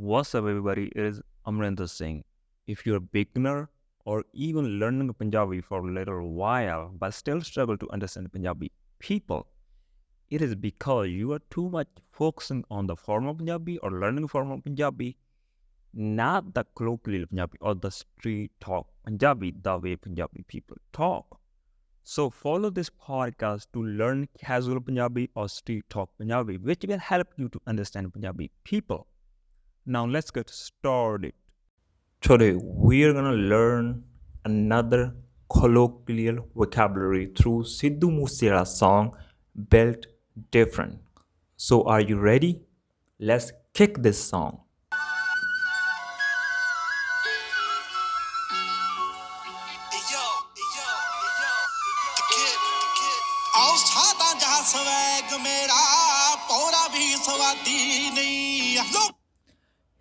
What's up, everybody? It is Amrinder Singh. If you're a beginner or even learning Punjabi for a little while but still struggle to understand Punjabi people, it is because you are too much focusing on the formal Punjabi or learning formal Punjabi, not the colloquial Punjabi or the street talk Punjabi, the way Punjabi people talk. So follow this podcast to learn casual Punjabi or street talk Punjabi, which will help you to understand Punjabi people. Now let's get started. Today we are gonna learn another colloquial vocabulary through Sidhu Moose Ala song Built Different. So are you ready? Let's kick this song.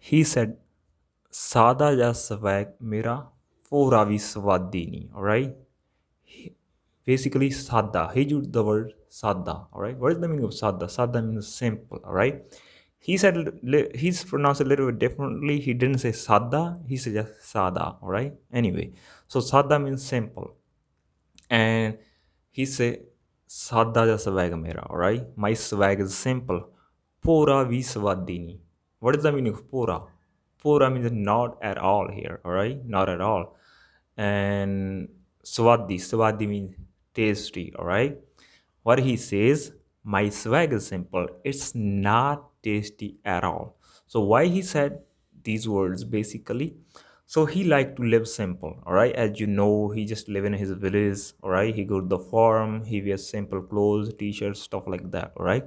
He said, Sada ja swag mera pora vi swadi nahi. Alright? Basically, sada. He used the word sada. Alright? What is the meaning of sada? Sada means simple. Alright? He said he's pronounced a little bit differently. He didn't say sada, he said just sada. Alright? Anyway, so sada means simple. And he said, Sada ja swag mera. Alright? My swag is simple. Pora vi swadi nahi. What is the meaning of pora? Pora means not at all here, alright? Not at all. And swadi means tasty, alright? What he says, my swag is simple. It's not tasty at all. So why he said these words basically? So he liked to live simple, alright? As you know, he just live in his village, alright? He go to the farm, he wears simple clothes, t-shirts, stuff like that, alright?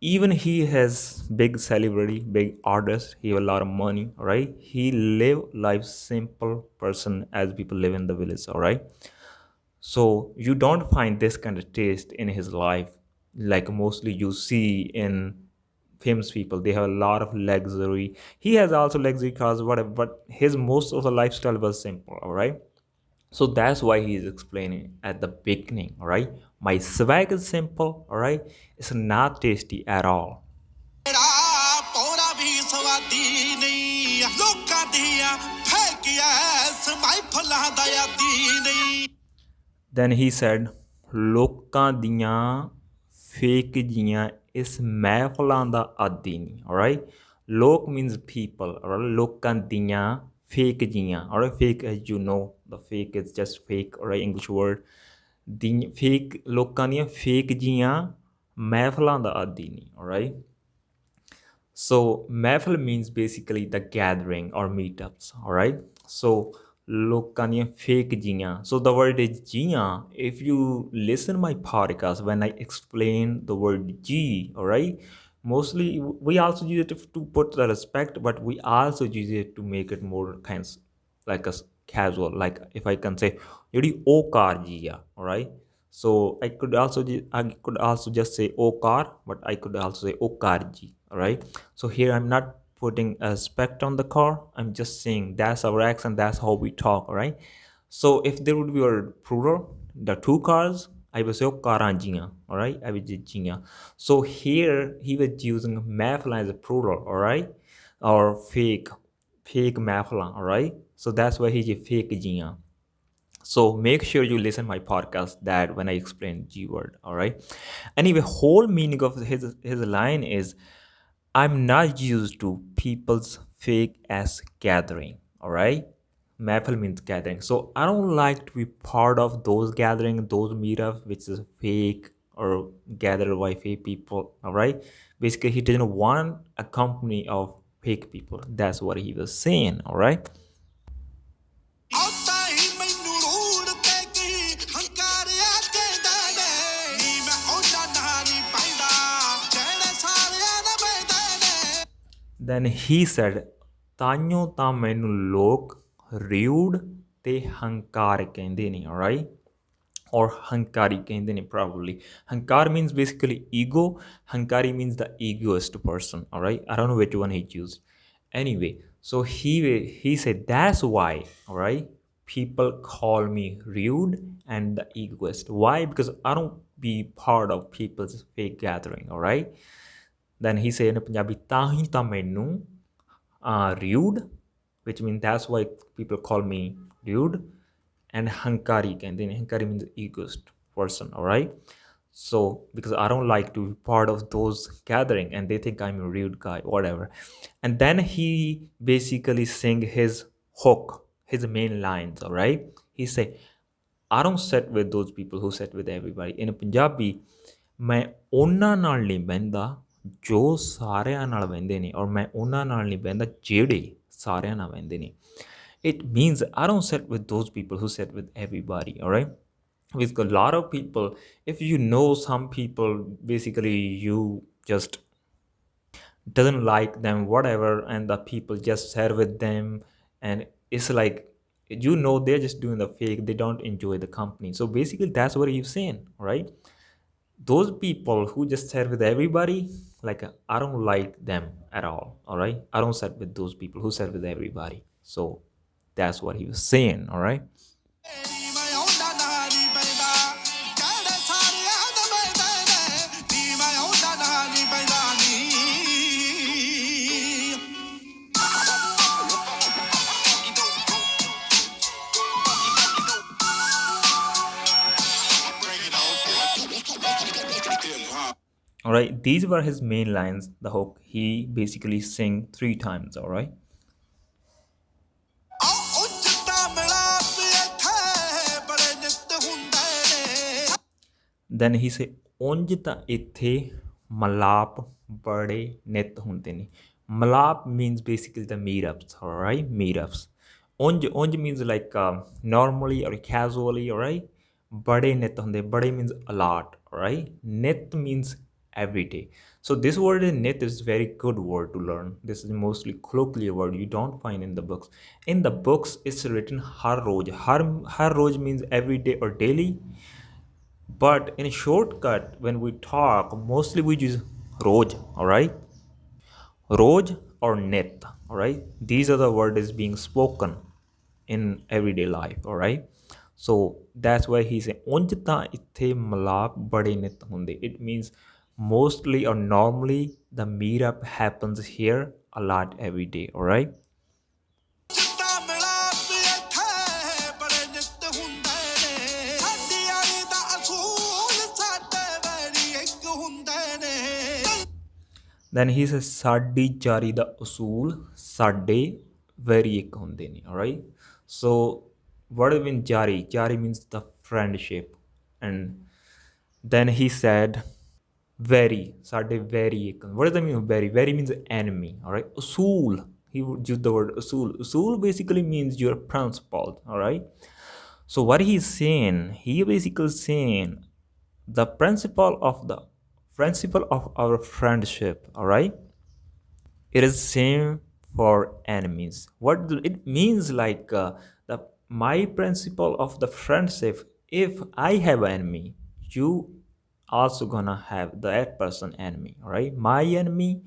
Even he has big celebrity, big artist, he have a lot of money, right? He live life simple person as people live in the village, all right? So you don't find this kind of taste in his life like mostly you see in famous people. They have a lot of luxury. He has also luxury cars, whatever, but his most of the lifestyle was simple, all right? So that's why he's explaining at the beginning, all right? My swag is simple, all right? It's not tasty at all. Then he said, ਲੋਕਾਂ ਦੀਆਂ fake ਜੀਆਂ ਇਸ ਮਹਿਫਲਾਂ ਦਾ ਆਦੀ ਨਹੀਂ, all right? Lok means people, all right? ਲੋਕਾਂ ਦੀਆਂ fake ਜੀਆਂ, all right? Fake, as you know, the fake is just fake, all right? English word. The fake ਲੋਕਾਂ ਦੀਆਂ fake ਜੀਆਂ ਮਹਿਫਲਾਂ ਦਾ ਆਦੀ ਨਹੀਂ, all right? So mehfil means basically the gathering or meetups, all right? So ਲੋਕਾਂ ਦੀਆਂ fake ਜੀਆਂ. So the word is ਜੀਆਂ. If you listen my podcast when I explain the word ਜੀ, all right? Mostly we also use it to put the respect, but we also use it to make it more kind of like a casual. Like if I can say, ਜਿਹੜੀ ਉਹ ਕਾਰ ਜੀ ਆ, all right? So I could also just say oh car, but I could also say oh car ji, all right? So here I'm not putting a respect on the car. I'm just saying that's our accent, that's how we talk, all right? So if there would be a plural, the two cars, I would say oh karan jiyan, all right? I would say jiyan. So here he was using mafla as a plural, all right? Or fake mafla, all right? So that's why he said fake jiyan. So make sure you listen my podcast that when I explain G word, all right? Anyway, whole meaning of his line is, I'm not used to people's fake ass gathering, all right? Mehfil means gathering. So I don't like to be part of those gathering, those meetups, which is fake or gathered by fake people, all right? Basically, he didn't want a company of fake people. That's what he was saying, all right? Then he said, ਤਾਈਓ ਤਾਂ ਮੈਨੂੰ ਲੋਕ rude ਤੇ ਹੰਕਾਰ ਕਹਿੰਦੇ ਨੇ, alright? Or hankari ਕਹਿੰਦੇ ਨੇ probably. Hankar means basically ego. Hankari means the egoist person, alright? I don't know which one he used. Anyway, so he said that's why, alright? People call me rude and the egoist. Why? Because I don't be part of people's fake gathering, alright? Then he said in Punjabi, ਤਾਂ ਹੀ ਤਾਂ ਮੈਨੂੰ rude, which means that's why people call me rude, and hankari. And then hankari means egoist person, all right? So because I don't like to be part of those gathering and they think I'm a rude guy, whatever. And then he basically sing his hook, his main lines, all right? He say, I don't sit with those people who sit with everybody. In Punjabi, ਮੈਂ ਉਹਨਾਂ ਨਾਲ ਨਹੀਂ ਬਹਿੰਦਾ ਜੋ ਸਾਰਿਆਂ ਨਾਲ ਬਹਿੰਦੇ ਨੇ ਔਰ ਮੈਂ ਉਹਨਾਂ ਨਾਲ ਨਹੀਂ ਬਹਿੰਦਾ ਜਿਹੜੇ ਸਾਰਿਆਂ ਨਾਲ ਬਹਿੰਦੇ ਨੇ. It means I don't sit with those people who sit with everybody, all right? With a lot of people, if you know some people, basically you just doesn't like them, whatever, and the people just share with them, and it's like they're just doing the fake, they don't enjoy the company. So basically that's what he's saying, right? Those people who just share with everybody, like I don't like them at all right? I don't sit with those people who share with everybody. So that's what he was saying, all right? All right, these were his main lines, the hook. He basically sang 3 times, all right? Then he say, ਉਂਝ ਤਾਂ ਇੱਥੇ ਮਲਾਪ ਬੜੇ ਨਿਤ ਹੁੰਦੇ ਨੇ. Malap means basically the meetups, all right? Meetups. ਉਂਝ means like normally or casually, all right? Bade nit hunde. Bade means a lot, all right? Nit means every day. So this word nit is very good word to learn. This is mostly colloquial word you don't find in the books. In the books, it's written har roj. Har roj means every day or daily. But in a shortcut, when we talk, mostly we use roj, all right? Roj or nit, all right? These are the words being spoken in everyday life, all right? So that's why he said, ਉਂਝ ਤਾਂ ਇੱਥੇ ਮਲਾਪ ਬੜੇ ਨਿਤ ਹੁੰਦੇ. It means mostly or normally the meetup happens here a lot every day, all right? Then he says, ਸਾਡੀ ਚਾਰੀ ਦਾ ਉਸੂਲ ਸਾਡੇ very ਇੱਕ ਹੁੰਦੇ ਨੇ, all right? So what do you mean jari? Jari means the friendship. And then he said, very, ਸਾਡੇ very ਇੱਕ. What does that mean, very? Very means enemy, all right? Usul, he would use the word usul. Usul basically means your principle, all right? So what he's saying, he basically saying the principle of our friendship, all right? It is same for enemies. What it means, like the my principle of the friendship, if I have an enemy, you also gonna have that person enemy, all right? My enemy,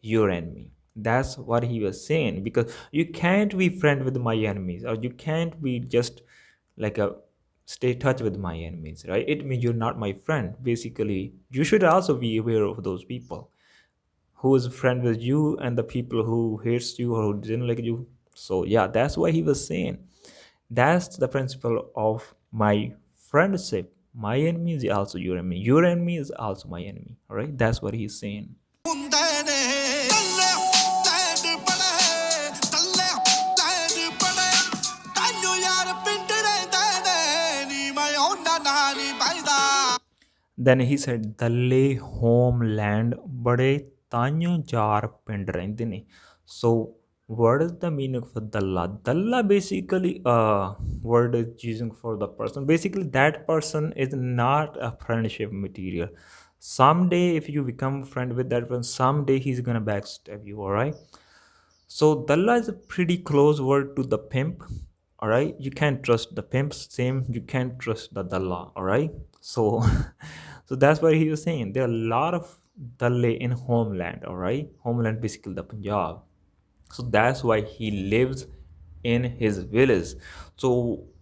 your enemy. That's what he was saying, because you can't be friend with my enemies, or you can't be just like a stay touch with my enemies, right? It means you're not my friend. Basically, you should also be aware of those people who is friend with you and the people who hates you or who didn't like you. So yeah, that's why he was saying that's the principle of my friendship. My enemy is also your enemy, your enemy is also my enemy, all right? That's what he's saying. Then he said, ਦੱਲੇ homeland ਬੜੇ ਤਾਈਓ ਚਾਰ ਪਿੰਡ ਰਹਿੰਦੇ ਨੇ. So what is the meaning for dalla? Dalla basically word is using for the person. Basically that person is not a friendship material. Someday if you become friend with that person, someday he's gonna backstab you, all right? So dalla is a pretty close word to the pimp, all right? You can't trust the pimps, same you can't trust the dalla, all right? So so that's what he was saying. There are a lot of dalle in homeland, all right? Homeland basically the Punjab. So that's why he lives in his village. So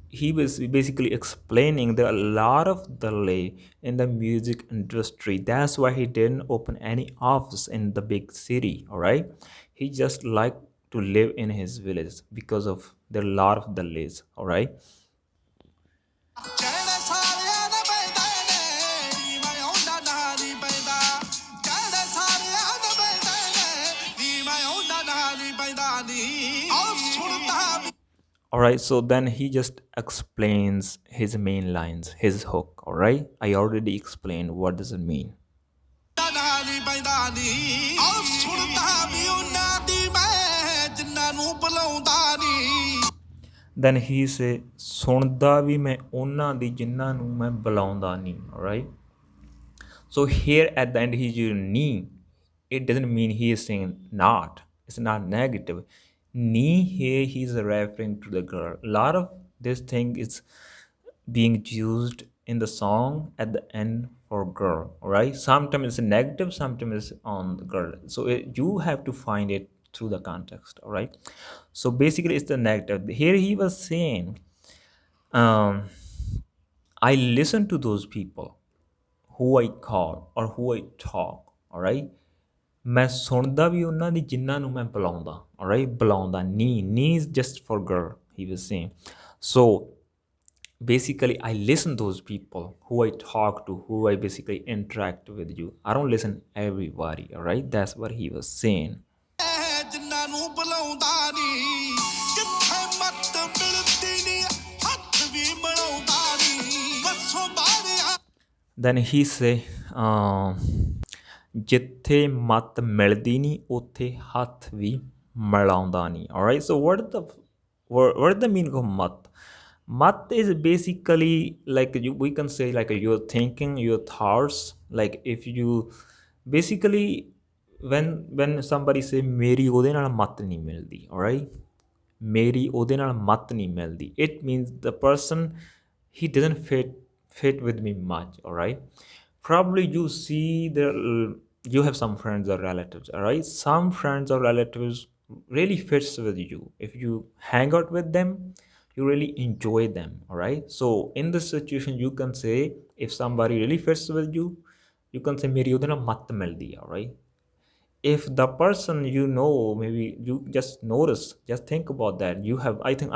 he was basically explaining there are a lot of delay in the music industry. That's why he didn't open any office in the big city, all right? He just like to live in his village because of their lot of delays. All right. All right, so then he just explains his main lines, his hook. All right, I already explained what does it mean. Then he say ਸੁਣਦਾ ਵੀ ਮੈਂ ਉਹਨਾਂ ਦੀ ਜਿਨ੍ਹਾਂ ਨੂੰ ਮੈਂ ਬੁਲਾਉਂਦਾ ਨਹੀਂ. All right, so here at the end he's using knee. It doesn't mean he is saying not. It's not negative. Knee here he's referring to the girl. A lot of this thing is being used in the song at the end for girl. All right, sometimes it's negative, sometimes it's on the girl. So you have to find it through the context. All right, so basically it's the negative. Here he was saying um, I listen to those people who I call or who I talk. All right, ਮੈਂ ਸੁਣਦਾ ਵੀ ਉਹਨਾਂ ਦੀ ਜਿਨ੍ਹਾਂ ਨੂੰ ਮੈਂ ਬੁਲਾਉਂਦਾ. All right, ਬੁਲਾਉਂਦਾ. Knee is just for girl, he was saying. So basically I listen those people who I talk to, who I basically interact with you. I don't listen everybody. All right, that's what he was saying. Then he say ਜਿੱਥੇ ਮੱਤ ਮਿਲਦੀ ਨਹੀਂ ਉੱਥੇ ਹੱਥ ਵੀ ਮਿਲਾਉਂਦਾ ਨਹੀਂ. All right, so what is the meaning of mat? Mat is basically like we can say like your thinking, your thoughts. Like if you basically when somebody say ਮੇਰੀ ਉਹਦੇ ਨਾਲ ਮੱਤ ਨਹੀਂ ਮਿਲਦੀ. All right, ਮੇਰੀ ਉਹਦੇ ਨਾਲ ਮੱਤ ਨਹੀਂ ਮਿਲਦੀ, it means the person, he doesn't fit with me much. All right, probably you see you have some friends or relatives. All right, some friends or relatives really fits with you. If you hang out with them, you really enjoy them. All right, so in this situation you can say, if somebody really fits with you, you can say ਮੇਰੀ ਉਹਦੇ ਨਾਲ ਮੱਤ ਮਿਲਦੀ. All right, if the person you know, maybe you just notice, just think about that,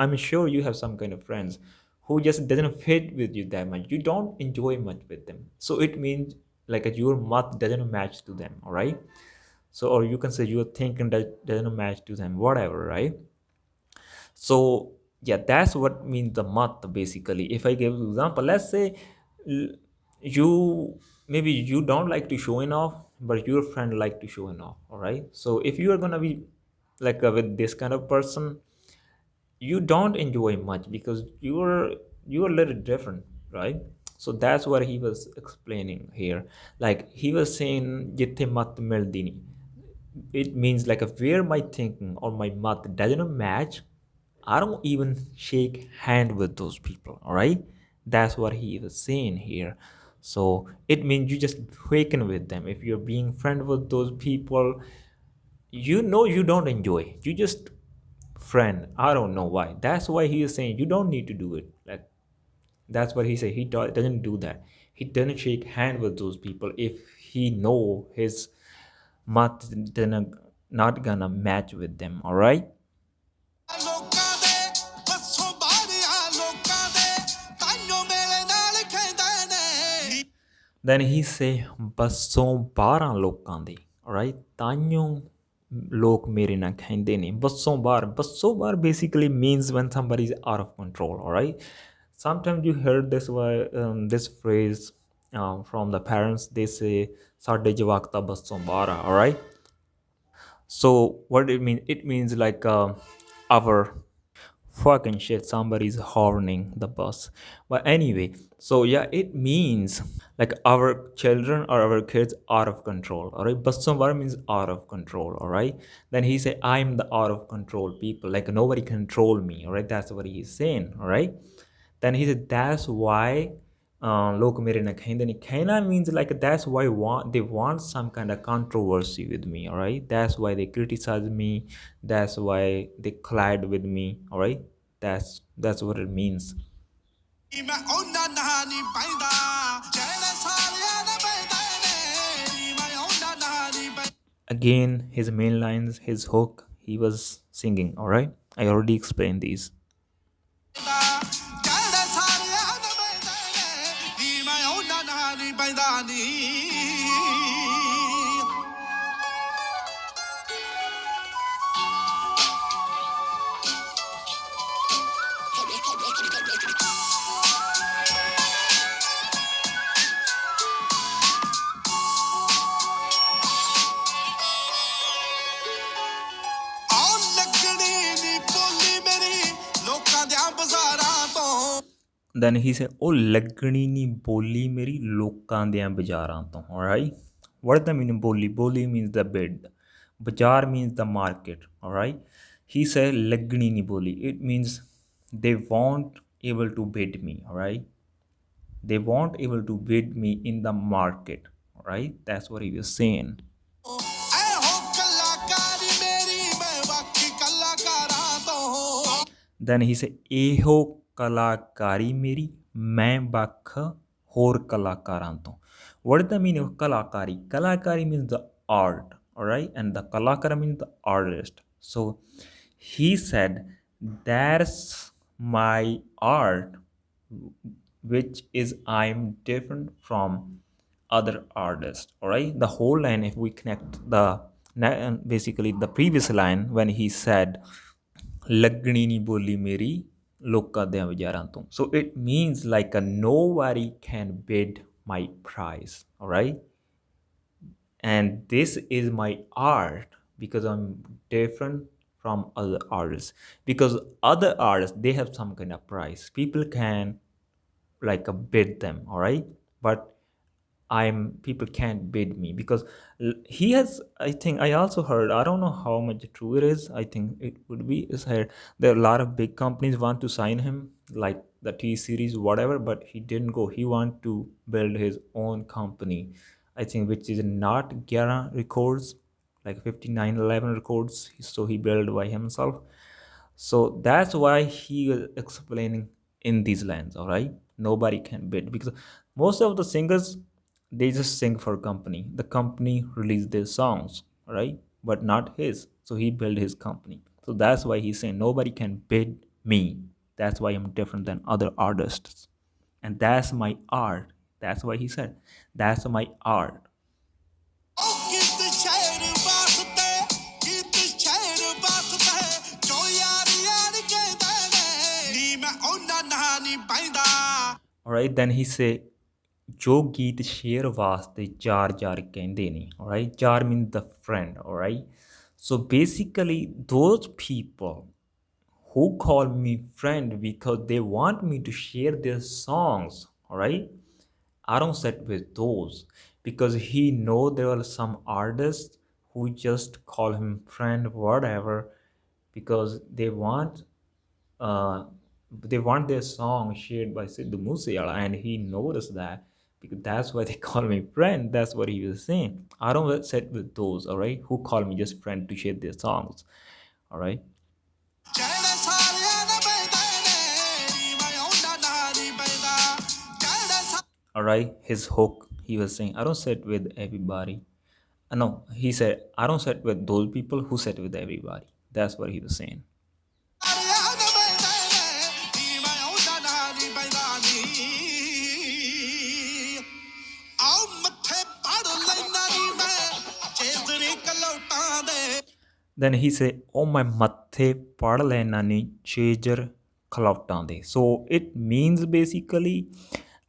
I'm sure you have some kind of friends who just doesn't fit with you that much, you don't enjoy much with them, so it means like your math doesn't match to them. All right, so or you can say your thinking that doesn't match to them, whatever. Right, so yeah, that's what means the math. Basically, if I give an example, let's say you maybe you don't like to showing off, but your friend like to showing off. All right, so if you are gonna be like with this kind of person, you don't enjoy much because you're a little different. Right, so that's what he was explaining here. Like he was saying ਜਿੱਥੇ ਮੱਤ ਮਿਲਦੀ ਨਹੀਂ, it means like where my thinking or my math doesn't match, I don't even shake hand with those people. All right, that's what he was saying here. So it means you just waken with them. If you're being friend with those people, you know you don't enjoy, you just friend. I don't know why, that's why he is saying you don't need to do it. Like that's what he said, he doesn't do that. He doesn't shake hand with those people if he know his math not gonna match with them. All right, then he say ਬੱਸੋਂ 12 ਲੋਕਾਂ ਦੇ. alright, ਤਾਈਓ ਲੋਕ ਮੇਰੇ ਨਾਲ ਕਹਿੰਦੇ ਨੇ ਬੱਸੋਂ ਬਾਹਰ basically means when somebody is out of control. alright, sometimes you heard this phrase from the parents, they say ਸਾਡੇ ਜਵਾਕ ਤਾਂ ਬੱਸੋਂ ਬਾਹਰ ਆ. alright, so what it means, it means like our fucking shit, somebody's horning the bus. But anyway, so yeah, it means like our children or our kids out of control. All right, but somewhere means out of control. All right, then he said I'm the out of control people, like nobody control me. All right, that's what he's saying. All right, then he said that's why ਲੋਕ ਮੇਰੇ ਨਾਲ ਕਹਿੰਦੇ ਨਹੀਂ. ਕਹਿਣਾ means like that's why they want some kind of controversy with me. All right, that's why they criticize me, that's why they collide with me. All right, that's what it means. Again, his main lines, his hook, he was singing. All right, I already explained these. Then he said, "Oh, ਲੱਗਣੀ ਨੀ ਬੋਲੀ ਮੇਰੀ ਲੋਕਾਂ ਦਿਆਂ ਬਾਜ਼ਾਰਾਂ ਤੋਂ." All right, what does that mean? Boli. Boli means the bid. Bazaar means the market. All right, he said ਲੱਗਣੀ ਨੀ boli. It means they won't able to bid me. All right, they won't able to bid me in the market. All right, that's what he was saying. Then he said, ਇਹੋ ਕਲਾਕਾਰੀ ਮੇਰੀ ਮੈਂ ਵੱਖ ਹੋਰ ਕਲਾਕਾਰਾਂ ਤੋਂ. What is the meaning of kalakari? Kalakari means the art, all right, and the kalakara means the artist. So he said, that's my art, which is I'm different from other artists. All right, the whole line, if we connect the basically the previous line when he said ਲੱਗਣੀ ਨਹੀਂ ਬੋਲੀ ਮੇਰੀ ਲੋਕਾਂ ਦਿਆਂ ਬਾਜ਼ਾਰਾਂ ਤੋਂ. So it means like a nobody can bid my price. All right, and this is my art because I'm different from other artists, because other artists, they have some kind of price, people can like bid them. All right, but people can't bid me because he has, I think I also heard, I don't know how much true it is, I think it would be is here, there are a lot of big companies want to sign him like the T series whatever, but he didn't go. He want to build his own company, I think, which is not Gara Records, like 5911 Records. So he built by himself. So that's why he is explaining in these lines. All right, nobody can bid because most of the singers, they just sing for company. The company release their songs, right, but not his. So he built his company. So that's why he's saying nobody can bid me. That's why I'm different than other artists, and that's my art. That's why he said that's my art. All right, then he say ਜੋ ਗੀਤ share ਵਾਸਤੇ ਚਾਰ ਚਾਰ ਕਹਿੰਦੇ ਨੇ. All right, ਚਾਰ means the friend. All right, so basically those people who call me friend because they want me to share their songs. All right, I don't sit with those because he know there are some artists who just call him friend whatever because they want their song shared by Sidhu Moose Ala, and he noticed that because that's why they call me friend. That's what he was saying. I don't sit with those, all right, who call me just friend to share their songs. All right. All right, his hook, he was saying, I don't sit with everybody. No, he said, I don't sit with those people who sit with everybody. That's what he was saying. Then he said, oh my mathe ਪੜ ਲੈਣਾ ਨੀ ਚੇਜਰ ਖਲੌਟਾਂ ਦੇ. So it means basically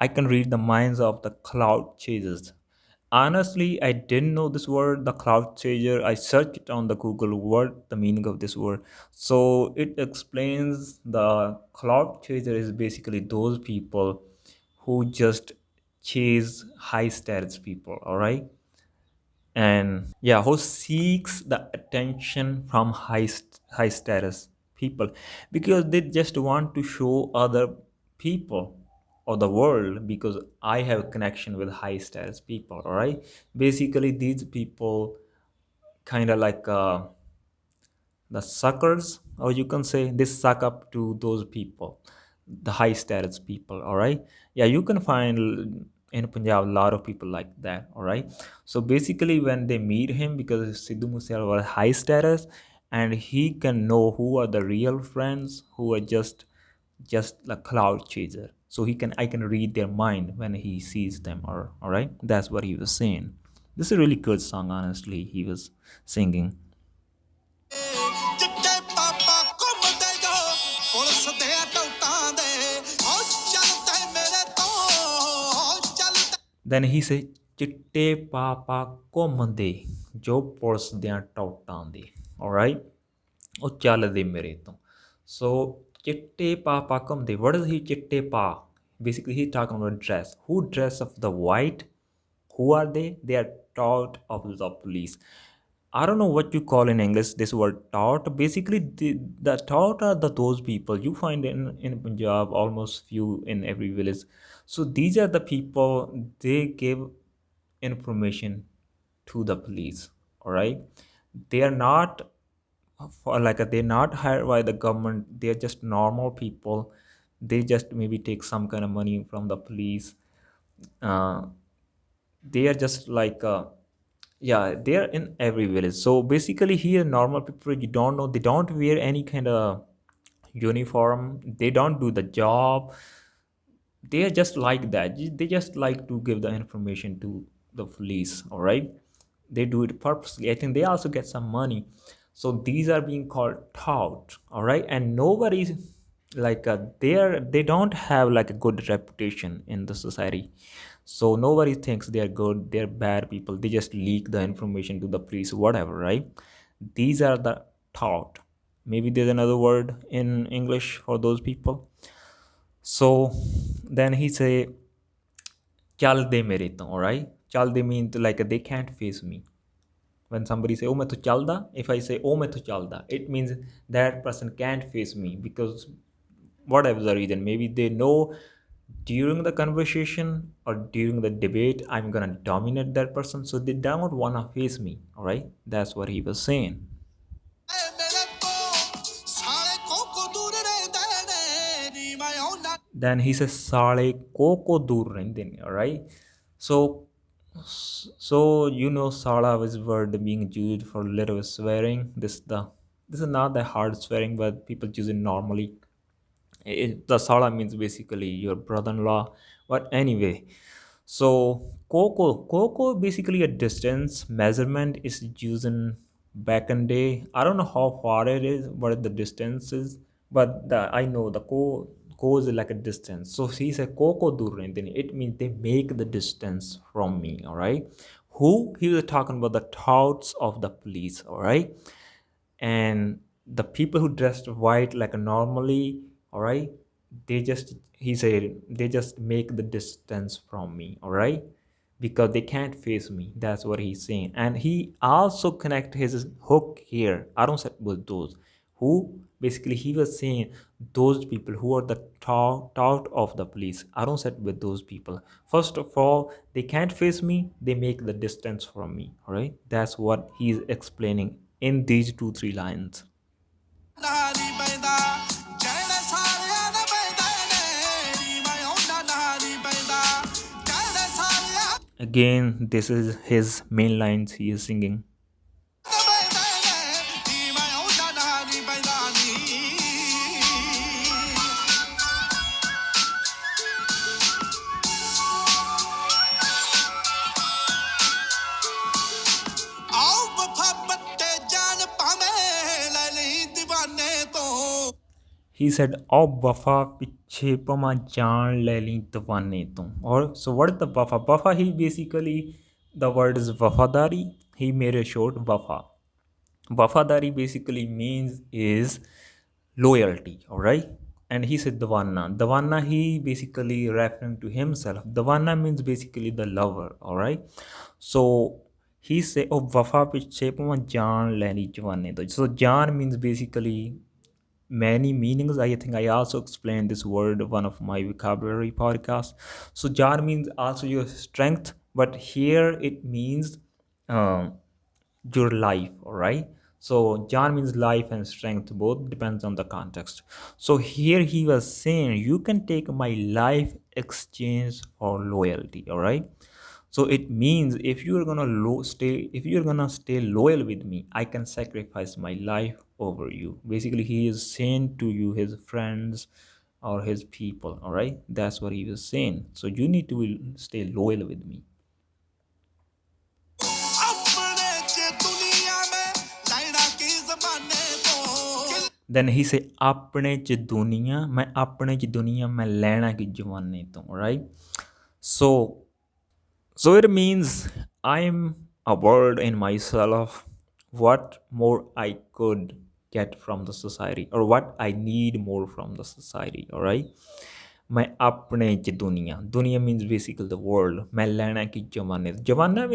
I can read the minds of the cloud chasers. Honestly, I didn't know this word, the cloud chaser. I searched on the Google what the meaning of this word. So it explains the cloud chaser is basically those people who just chase high status people. All right, and yeah, who seeks the attention from high status people because they just want to show other people or the world because I have a connection with high status people. All right, basically these people kind of like the suckers, or you can say they suck up to those people, the high status people. All right, yeah, you can find in Punjab a lot of people like that. All right, so basically when they meet him, because Sidhu Moose Ala was high status, and he can know who are the real friends, who are just a cloud chaser. So I can read their mind when he sees them. Or all right, that's what he was saying. This is a really good song, honestly. He was singing. ਚਿੱਟੇ ਪਾਪਾ ਘੁੰਮਦੇ ਜੋ police ਦੇ ਟੌਟਾਂ ਦੇ ਹੋ ਚੱਲ ਤੈ ਮੇਰੇ ਤੋਂ ਹੋ ਚੱਲ Then he said, ਚਿੱਟੇ ਪਾਪਾ ਘੁੰਮਦੇ ਜੋ ਪੁਲਿਸ ਦੀਆਂ ਟੌਟਾਂ ਦੇ, alright, ਉਹ ਚੱਲਦੇ ਮੇਰੇ ਤੋਂ. So ਚਿੱਟੇ ਪਾਪਾ ਘੁੰਮਦੇ, what is he ਚਿੱਟੇ ਪਾ? Basically he's talking about dress. Who dress of the white? Who are they? They are tout of the police. I don't know what you call in English this word tout. Basically, the tout are those people you find in Punjab, almost few in every village. So these are the people, they give information to the police. All right, they are not they're not hired by the government. They're just normal people. They just maybe take some kind of money from the police. Uh, they are just yeah, they are in every village. So basically here normal people, you don't know, they don't wear any kind of uniform, they don't do the job, they are just like that. They just like to give the information to the police. All right, they do it purposely. I think they also get some money. So these are being called tout. All right, and nobody they don't have like a good reputation in the society. So nobody thinks they're good, they're bad people, they just leak the information to the police, whatever, right? These are the tout. Maybe there's another word in English for those people. So then he say, chal de mere to, all right? Chal de means like they can't face me. When somebody say, oh मैं तो चलदा, if I say, oh मैं तो चलदा, it means that person can't face me because whatever the reason, maybe they know during the conversation or during the debate I'm gonna dominate that person, so they don't wanna face me. All right, that's what he was saying. ਤੈ ਮੇਰੇ ਤੋਂ ਸਾਲੇ cocoa ਦੂਰ ਰਹਿੰਦੇ ਨੇ ਨੀ ਮੈਂ ਉਹਨਾਂ Then he says ਸਾਲੇ ਕੋਕੋ ਦੂਰ ਰਹਿੰਦੇ ਨੇ. All right, so you know sala is word being used for little swearing. This is not that hard swearing, but people use it normally. The sala means basically your brother-in-law. But anyway, so coco basically a distance measurement is used in back in day. I don't know how far it is, what the distance is, but I know the co is like a distance. So he said coco dur then it means they make the distance from me. All right, who he was talking about, the touts of the police. All right, and the people who dressed white like normally, all right, they just, he said, they just make the distance from me. All right, because they can't face me. That's what he's saying. And he also connect his hook here. I don't say with those who, basically he was saying those people who are the tout of the police. I don't sit with those people. First of all, they can't face me, they make the distance from me. All right, that's what he's explaining in these 2-3 lines. ਨਾਰੀ ਪੈਂਦਾ ਜਿਹੜੇ ਸਾਰਿਆਂ ਦੇ ਪੈਂਦੇ ਨੇ ਨੀ ਮੈਂ ਉਹਨਾਂ ਨਾਰੀ ਪੈਂਦਾ ਜਿਹੜੇ ਸਾਰਿਆਂ Again, this is his main lines he is singing. ਦੇ ਪੈਂਦੇ ਨੇ ਨੀ ਮੈਂ ਉਹਨਾਂ ਨਾਰੀ ਪੈਂਦਾ ਨੀ ਆਓ ਵਫਾ ਬੱਟੇ ਜਾਨ ਭਾਵੇਂ ਲੈ ਲਈ دیਵਾਨੇ ਤੋਂ He said, "Oh Wafa piche pama jaan le li diwane to." Or so what is the Wafa? Wafa, he basically, the word is Wafadari. He made it short Wafa. Wafadari basically means is loyalty. All right. And he said Dawana. Dawana, he basically referring to himself. Dawana means basically the lover. All right. So he said, "Oh Wafa piche pama jaan le li diwane to." So jaan means basically many meanings. I think I also explained this word one of my vocabulary podcasts. So jar means also your strength, but here it means um, your life. All right, so jar means life and strength, both depends on the context. So here he was saying you can take my life exchange for loyalty. All right, So it means if you're gonna stay loyal with me, I can sacrifice my life over you. Basically, he is saying to you, his friends or his people. All right, that's what he was saying. So you need to stay loyal with me. अपने च दुनिया में लैना की जमाने तो Then he say apne ch duniya, main apne ch duniya main lena ki jawani to. Right. So it means I'm a world in myself. What more I could get from the society, or what I need more from the society. All right. मैं अपने च दुनिया means basically the world. मैं लेना की जमाना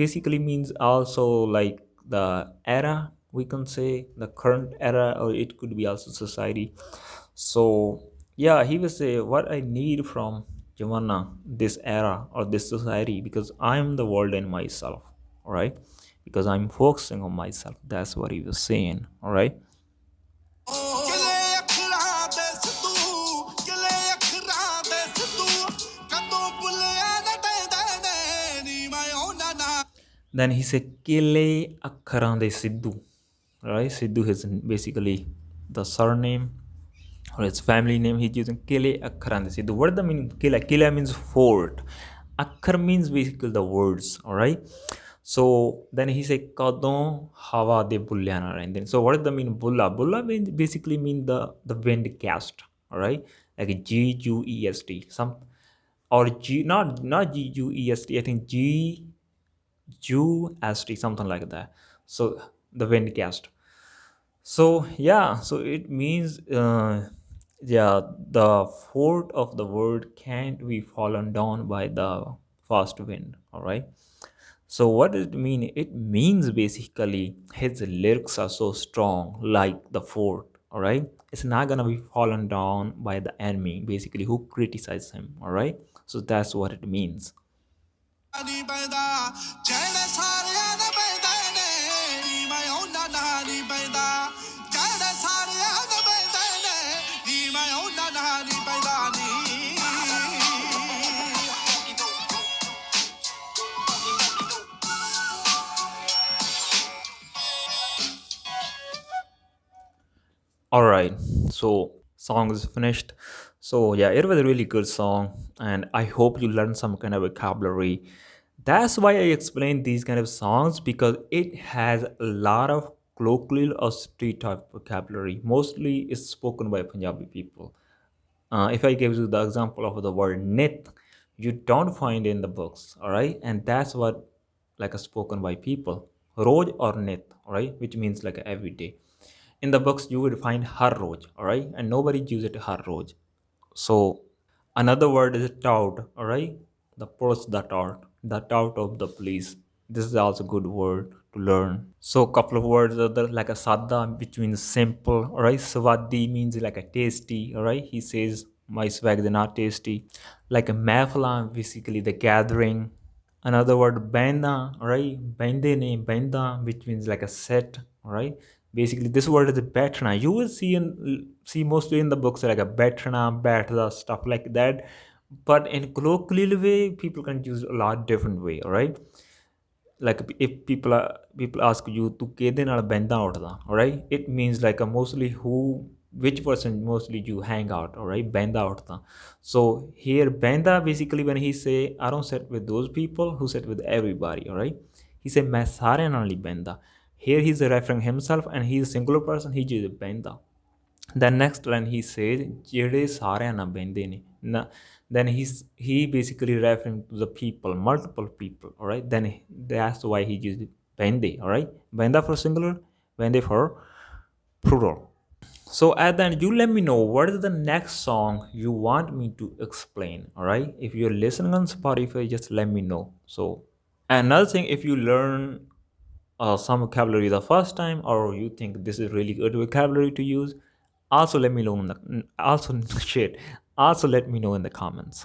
basically means also like the era, we can say the current era, or it could be also society. So yeah, he will say what I need from Jamana, this era or this society, because I'm the world in myself. All right, because I'm focusing on myself. That's what he was saying. All right. किले अखरां दे सिद्धू किले अखरां दे सिद्धू कदों भुलिया न पैंदे ने नी मैं ਉਹਨਾਂ ਨਾਲ Then he said, Kile Akharande Sidhu. Right? Sidhu is basically the surname or his family name. He's using Kile Akharande Sidhu. What does the meaning? Kila? Kila means fort. Akhar means basically the words. Alright. So then he said, Kadon Hawa de Bulyana. And then, so what does the mean? Bulla. Bulla basically mean the wind cast. Alright. Like Guest. Some or G, not Guest. I think G something like that. So the wind cast. So yeah, so it means yeah, the fort of the word can't be fallen down by the fast wind. All right. So what does it mean? It means basically his lyrics are so strong, like the fort. All right. It's not gonna be fallen down by the enemy, basically who criticize him. All right. So that's what it means. ਨਹੀਂ ਪੈਂਦਾ ਜਿਹੜੇ ਸਾਰਿਆਂ ਦੇ ਪੈਂਦੇ ਨੇ ਨੀ ਮੈਂ ਉਹਨਾਂ ਨਾਲ ਨਹੀਂ ਪੈਂਦਾ ਜਿਹੜੇ ਸਾਰਿਆਂ ਦੇ ਪੈਂਦੇ ਨੇ ਨੀ ਮੈਂ ਉਹਨਾਂ ਨਾਲ ਨਹੀਂ ਪੈਂਦਾ ਨੀ All right, so song is finished. So yeah, it was a really good song, and I hope you learned some kind of vocabulary. That's why I explain these kind of songs, because it has a lot of colloquial or street type vocabulary. Mostly it's spoken by Punjabi people. If I give you the example of the word nit, you don't find in the books, all right? And that's what like a spoken by people. Roj or nit, all right? Which means like every day. In the books, you would find har roj, all right? And nobody uses it har roj. So another word is tout, all right? The police, the tout of the police. This is also a good word to learn. So couple of words are there, like a sadda, which means simple, all right? Savadi means like a tasty, all right? He says my swags are not tasty. Like a mafla, basically the gathering. Another word benda, all right? Bende ne benda, which means like a set, all right? Basically this word is betrna. You will see mostly in the books like a betrna, betra, stuff like that, but in colloquial way people can use a lot different way. All right, like if people ask you to kede naal benda utda, all right, it means like a mostly who, which person mostly you hang out. All right, benda utda. So here benda, basically when he say I don't sit with those people who sit with everybody. All right, he said मैं सारे नाल नहीं benda. Here he's referring himself and he's a singular person. He is benda. The next line he says ਜਿਹੜੇ ਸਾਰਿਆਂ ਨਾਲ ਬਹਿੰਦੇ ਨੇ ਨਾ, then he basically referring to the people, multiple people. All right, then that's why he used bende. All right, benda for singular, bende for plural. So at the end, you let me know what is the next song you want me to explain. All right, if you're listening on Spotify, just let me know. So another thing, if you learn some vocabulary the first time, or you think this is really good vocabulary to use, also let me know in the also shit also let me know in the comments.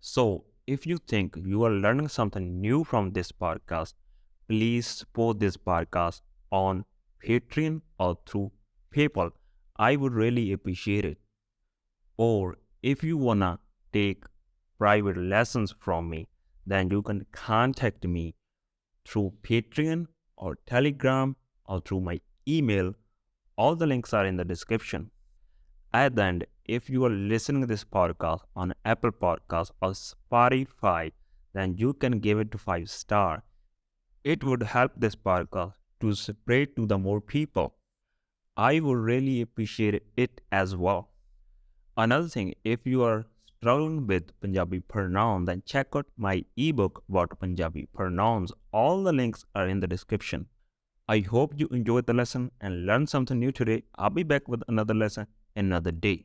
So, if you think you are learning something new from this podcast, please support this podcast on Patreon or through PayPal. I would really appreciate it. Or if you wanna take private lessons from me, then you can contact me through Patreon or Telegram or through my email. All the links are in the description. At the end, if you are listening to this podcast on Apple Podcasts or Spotify, then you can give it to 5 star. It would help this podcast to spread to the more people. I would really appreciate it as well. Another thing, if you are struggling with Punjabi pronouns, then check out my ebook about Punjabi pronouns. All the links are in the description. I hope you enjoyed the lesson and learned something new today. I'll be back with another lesson another day.